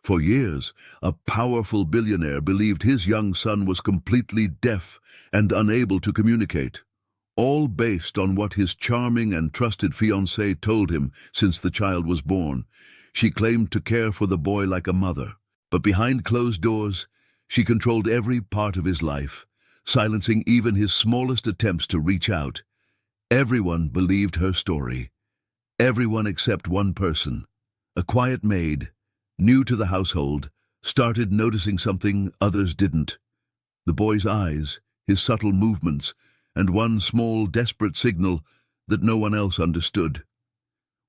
For years, a powerful billionaire believed his young son was completely deaf and unable to communicate, all based on what his charming and trusted fiancée told him since the child was born. She claimed to care for the boy like a mother, but behind closed doors, she controlled every part of his life, silencing even his smallest attempts to reach out. Everyone believed her story. Everyone except one person, a quiet maid, new to the household, started noticing something others didn't. The boy's eyes, his subtle movements, and one small, desperate signal that no one else understood.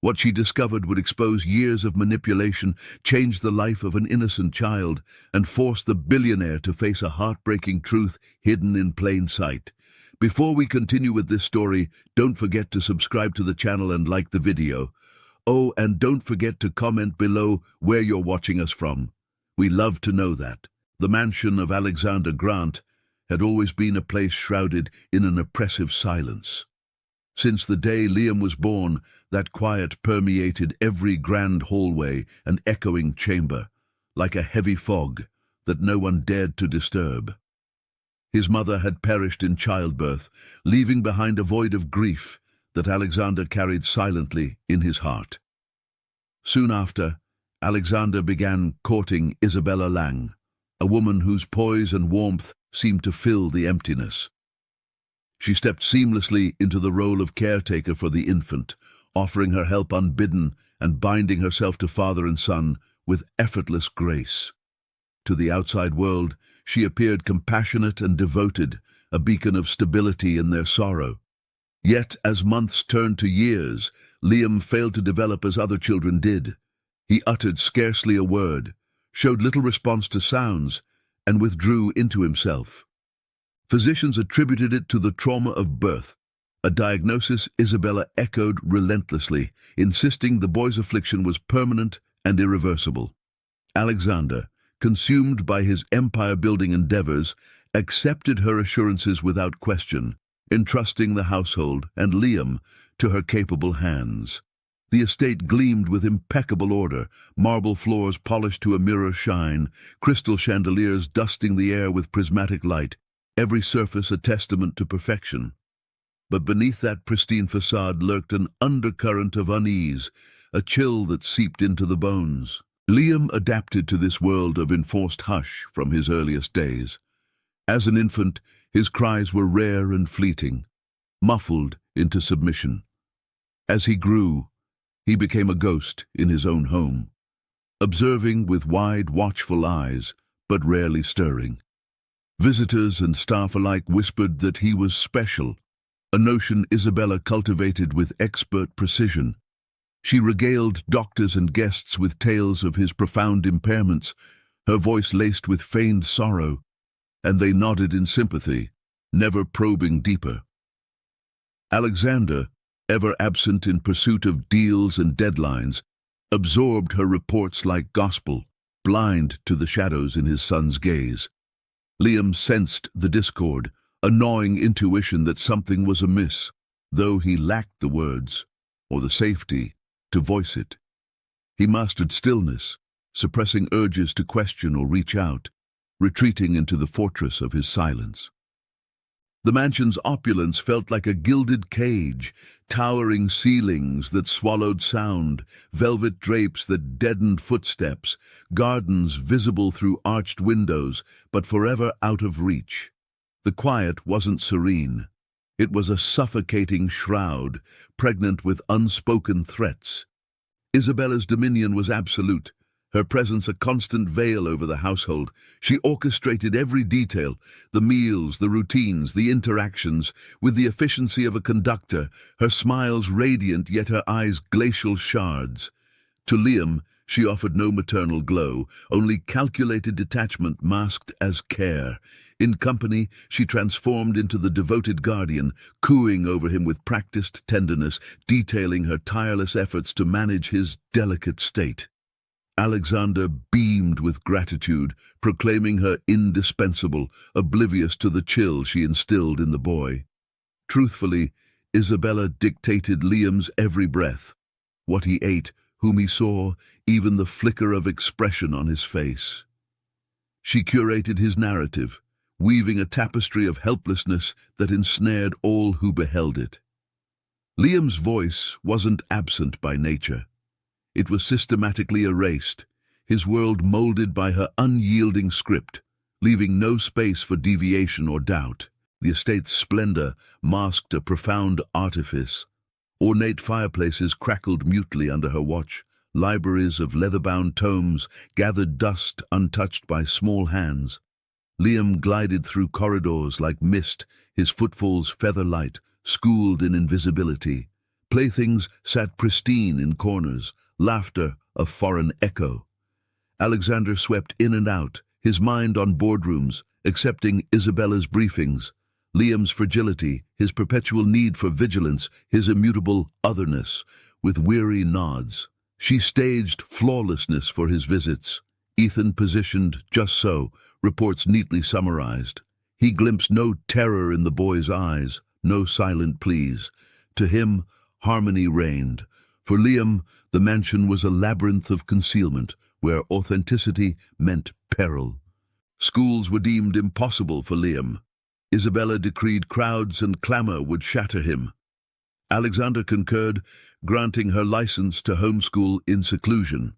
What she discovered would expose years of manipulation, change the life of an innocent child, and force the billionaire to face a heartbreaking truth hidden in plain sight. Before we continue with this story, don't forget to subscribe to the channel and like the video. Oh, and don't forget to comment below where you're watching us from. We love to know that. The mansion of Alexander Grant had always been a place shrouded in an oppressive silence. Since the day Liam was born, that quiet permeated every grand hallway and echoing chamber, like a heavy fog that no one dared to disturb. His mother had perished in childbirth, leaving behind a void of grief that Alexander carried silently in his heart. Soon after, Alexander began courting Isabella Lang, a woman whose poise and warmth seemed to fill the emptiness. She stepped seamlessly into the role of caretaker for the infant, offering her help unbidden and binding herself to father and son with effortless grace. To the outside world, she appeared compassionate and devoted, a beacon of stability in their sorrow. Yet, as months turned to years, Liam failed to develop as other children did. He uttered scarcely a word, showed little response to sounds, and withdrew into himself. Physicians attributed it to the trauma of birth, a diagnosis Isabella echoed relentlessly, insisting the boy's affliction was permanent and irreversible. Alexander, consumed by his empire-building endeavors, accepted her assurances without question, entrusting the household and Liam to her capable hands. The estate gleamed with impeccable order, marble floors polished to a mirror shine, crystal chandeliers dusting the air with prismatic light, every surface a testament to perfection. But beneath that pristine facade lurked an undercurrent of unease, a chill that seeped into the bones. Liam adapted to this world of enforced hush from his earliest days. As an infant, his cries were rare and fleeting, muffled into submission. As he grew, he became a ghost in his own home, observing with wide, watchful eyes, but rarely stirring. Visitors and staff alike whispered that he was special, a notion Isabella cultivated with expert precision. She regaled doctors and guests with tales of his profound impairments, her voice laced with feigned sorrow, and they nodded in sympathy, never probing deeper. Alexander, ever absent in pursuit of deals and deadlines, absorbed her reports like gospel, blind to the shadows in his son's gaze. Liam sensed the discord, a gnawing intuition that something was amiss, though he lacked the words or the safety to voice it. He mastered stillness, suppressing urges to question or reach out, retreating into the fortress of his silence. The mansion's opulence felt like a gilded cage, towering ceilings that swallowed sound, velvet drapes that deadened footsteps, gardens visible through arched windows, but forever out of reach. The quiet wasn't serene. It was a suffocating shroud, pregnant with unspoken threats. Isabella's dominion was absolute, her presence a constant veil over the household. She orchestrated every detail, the meals, the routines, the interactions, with the efficiency of a conductor, her smiles radiant yet her eyes glacial shards. To Liam, she offered no maternal glow, only calculated detachment masked as care. In company, she transformed into the devoted guardian, cooing over him with practiced tenderness, detailing her tireless efforts to manage his delicate state. Alexander beamed with gratitude, proclaiming her indispensable, oblivious to the chill she instilled in the boy. Truthfully, Isabella dictated Liam's every breath, what he ate, whom he saw even the flicker of expression on his face. She curated his narrative, weaving a tapestry of helplessness that ensnared all who beheld it. Liam's voice wasn't absent by nature. It was systematically erased, his world molded by her unyielding script, leaving no space for deviation or doubt. The estate's splendor masked a profound artifice. Ornate fireplaces crackled mutely under her watch. Libraries of leather-bound tomes gathered dust untouched by small hands. Liam glided through corridors like mist, his footfalls feather-light, schooled in invisibility. Playthings sat pristine in corners, laughter a foreign echo. Alexander swept in and out, his mind on boardrooms, accepting Isabella's briefings. Liam's fragility, his perpetual need for vigilance, his immutable otherness, with weary nods. She staged flawlessness for his visits. Ethan positioned just so, reports neatly summarized. He glimpsed no terror in the boy's eyes, no silent pleas. To him, harmony reigned. For Liam, the mansion was a labyrinth of concealment, where authenticity meant peril. Schools were deemed impossible for Liam. Isabella decreed crowds and clamor would shatter him. Alexander concurred, granting her license to homeschool in seclusion.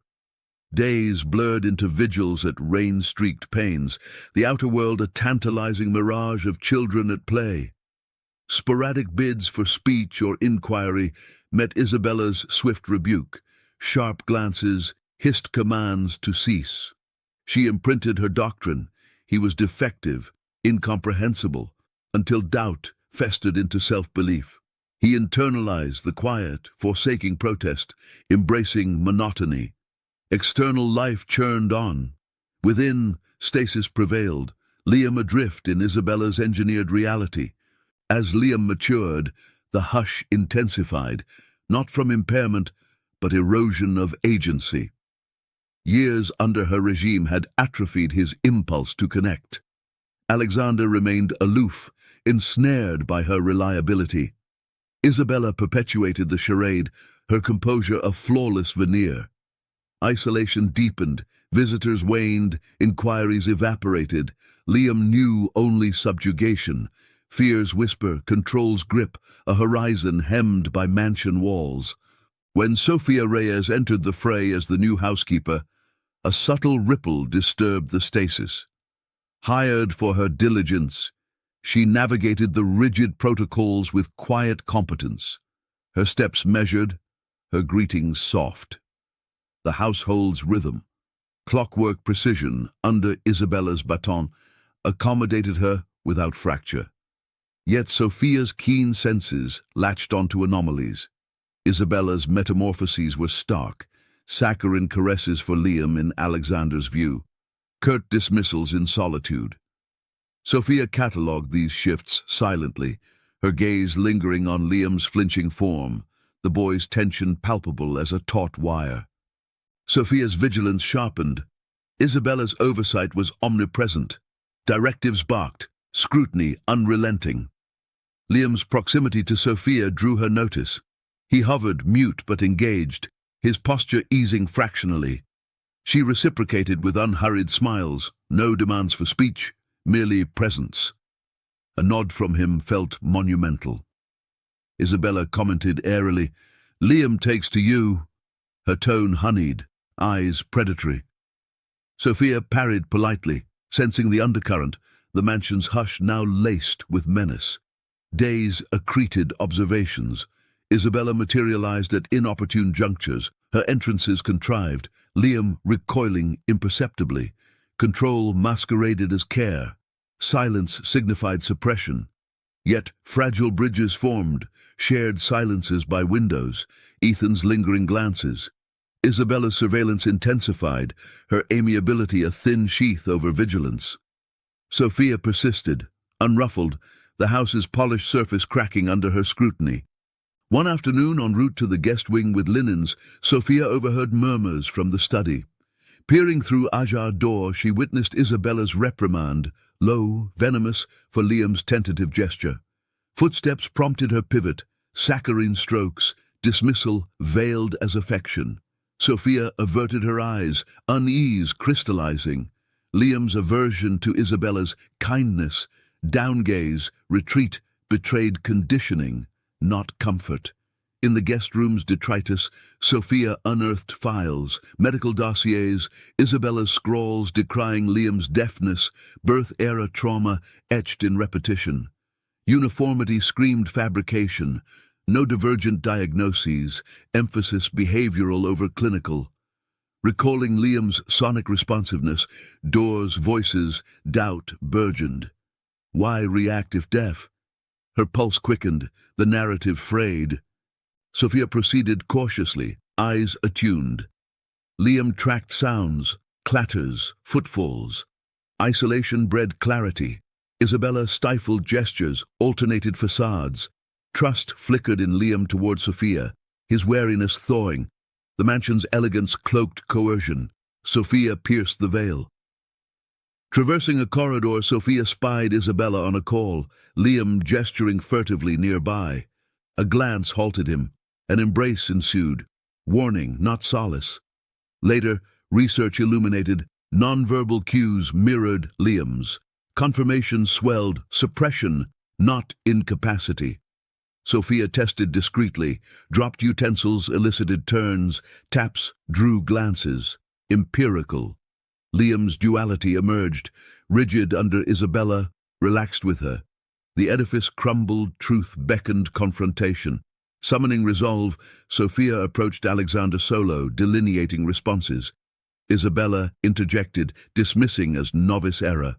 Days blurred into vigils at rain-streaked panes, the outer world a tantalizing mirage of children at play. Sporadic bids for speech or inquiry met Isabella's swift rebuke. Sharp glances hissed commands to cease. She imprinted her doctrine. He was defective, incomprehensible, until doubt festered into self-belief. He internalized the quiet, forsaking protest, embracing monotony. External life churned on. Within, stasis prevailed, Liam adrift in Isabella's engineered reality. As Liam matured, the hush intensified, not from impairment, but erosion of agency. Years under her regime had atrophied his impulse to connect. Alexander remained aloof, ensnared by her reliability. Isabella perpetuated the charade, her composure a flawless veneer. Isolation deepened, visitors waned, inquiries evaporated. Liam knew only subjugation. Fear's whisper, control's grip, a horizon hemmed by mansion walls. When Sofia Reyes entered the fray as the new housekeeper, a subtle ripple disturbed the stasis. Hired for her diligence, she navigated the rigid protocols with quiet competence. Her steps measured, her greetings soft. The household's rhythm, clockwork precision under Isabella's baton, accommodated her without fracture. Yet Sophia's keen senses latched onto anomalies. Isabella's metamorphoses were stark, saccharine caresses for Liam in Alexander's view, curt dismissals in solitude. Sophia catalogued these shifts silently, her gaze lingering on Liam's flinching form, the boy's tension palpable as a taut wire. Sophia's vigilance sharpened. Isabella's oversight was omnipresent. Directives barked, scrutiny unrelenting. Liam's proximity to Sophia drew her notice. He hovered, mute but engaged, his posture easing fractionally. She reciprocated with unhurried smiles, no demands for speech, merely presence. A nod from him felt monumental. Isabella commented airily, "Liam takes to you." Her tone honeyed, eyes predatory. Sophia parried politely, sensing the undercurrent, the mansion's hush now laced with menace. Days accreted observations. Isabella materialized at inopportune junctures, her entrances contrived, Liam recoiling imperceptibly. Control masqueraded as care. Silence signified suppression. Yet fragile bridges formed, shared silences by windows, Ethan's lingering glances. Isabella's surveillance intensified, her amiability a thin sheath over vigilance. Sophia persisted, unruffled, the house's polished surface cracking under her scrutiny. One afternoon, en route to the guest wing with linens, Sophia overheard murmurs from the study. Peering through ajar door, she witnessed Isabella's reprimand, low, venomous, for Liam's tentative gesture. Footsteps prompted her pivot, saccharine strokes, dismissal veiled as affection. Sophia averted her eyes, unease crystallizing. Liam's aversion to Isabella's kindness, downgaze, retreat, betrayed conditioning, not comfort. In the guest room's detritus, Sophia unearthed files, medical dossiers, Isabella's scrawls decrying Liam's deafness, birth-era trauma etched in repetition. Uniformity screamed fabrication, no divergent diagnoses, emphasis behavioral over clinical. Recalling Liam's sonic responsiveness, doors, voices, doubt burgeoned. Why react if deaf? Her pulse quickened, the narrative frayed. Sophia proceeded cautiously, eyes attuned. Liam tracked sounds, clatters, footfalls. Isolation bred clarity. Isabella stifled gestures, alternated facades. Trust flickered in Liam toward Sophia, his wariness thawing. The mansion's elegance cloaked coercion. Sophia pierced the veil. Traversing a corridor, Sophia spied Isabella on a call, Liam gesturing furtively nearby. A glance halted him. An embrace ensued. Warning, not solace. Later, research illuminated. Nonverbal cues mirrored Liam's. Confirmation swelled. Suppression, not incapacity. Sophia tested discreetly. Dropped utensils elicited turns. Taps drew glances. Empirical. Liam's duality emerged. Rigid under Isabella, relaxed with her. The edifice crumbled. Truth beckoned confrontation. Summoning resolve, Sophia approached Alexander solo, delineating responses. Isabella interjected, dismissing as novice error.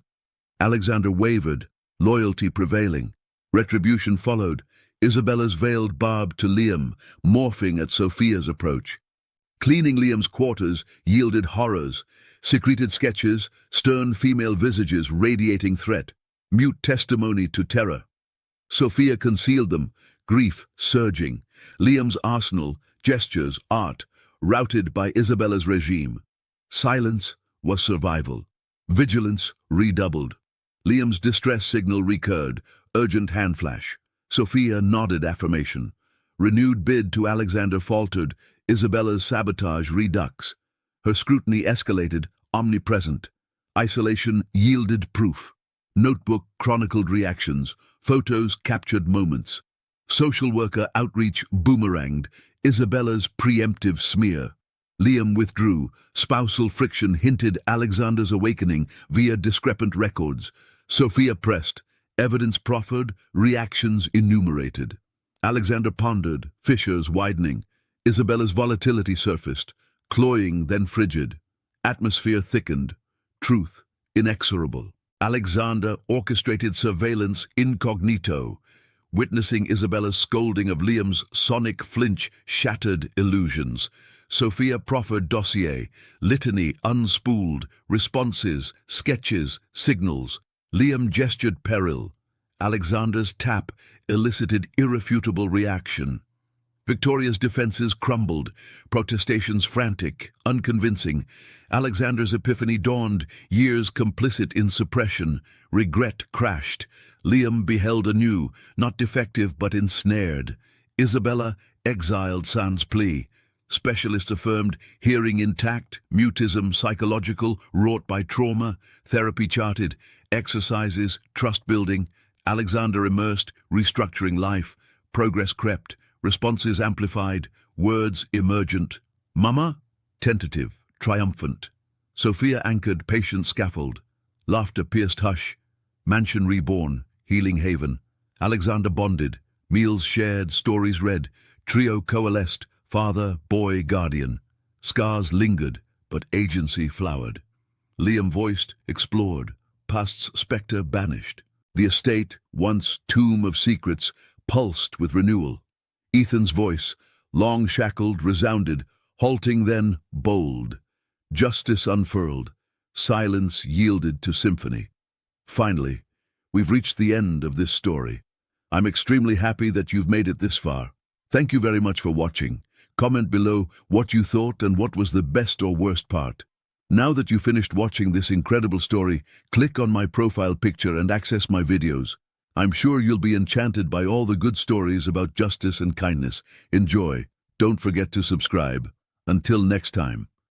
Alexander wavered, loyalty prevailing. Retribution followed, Isabella's veiled barb to Liam, morphing at Sophia's approach. Cleaning Liam's quarters yielded horrors, secreted sketches, stern female visages radiating threat, mute testimony to terror. Sophia concealed them, grief surging. Liam's arsenal, gestures, art, routed by Isabella's regime. Silence was survival. Vigilance redoubled. Liam's distress signal recurred, urgent hand flash. Sophia nodded affirmation. Renewed bid to Alexander faltered, Isabella's sabotage redux. Her scrutiny escalated, omnipresent. Isolation yielded proof. Notebook chronicled reactions, photos captured moments. Social worker outreach boomeranged, Isabella's preemptive smear. Liam withdrew, spousal friction hinted Alexander's awakening via discrepant records. Sophia pressed, evidence proffered, reactions enumerated. Alexander pondered, fissures widening. Isabella's volatility surfaced, cloying then frigid. Atmosphere thickened, truth inexorable. Alexander orchestrated surveillance incognito, witnessing Isabella's scolding of Liam's sonic flinch shattered illusions. Sophia proffered dossier, litany unspooled, responses, sketches, signals. Liam gestured peril. Alexander's tap elicited irrefutable reaction. Victoria's defenses crumbled, protestations frantic, unconvincing. Alexander's epiphany dawned, years complicit in suppression. Regret crashed. Liam beheld anew, not defective but ensnared. Isabella exiled sans plea. Specialists affirmed hearing intact, mutism psychological, wrought by trauma, therapy charted, exercises, trust building. Alexander immersed, restructuring life. Progress crept, responses amplified, words emergent. Mama? Tentative, triumphant. Sophia anchored, patient scaffold. Laughter pierced hush. Mansion reborn, healing haven. Alexander bonded, meals shared, stories read. Trio coalesced, father, boy, guardian. Scars lingered, but agency flowered. Liam voiced, explored. Past's spectre banished. The estate, once tomb of secrets, pulsed with renewal. Ethan's voice, long shackled, resounded, halting then bold. Justice unfurled. Silence yielded to symphony. Finally, we've reached the end of this story. I'm extremely happy that you've made it this far. Thank you very much for watching. Comment below what you thought and what was the best or worst part. Now that you finished watching this incredible story, click on my profile picture and access my videos. I'm sure you'll be enchanted by all the good stories about justice and kindness. Enjoy. Don't forget to subscribe. Until next time.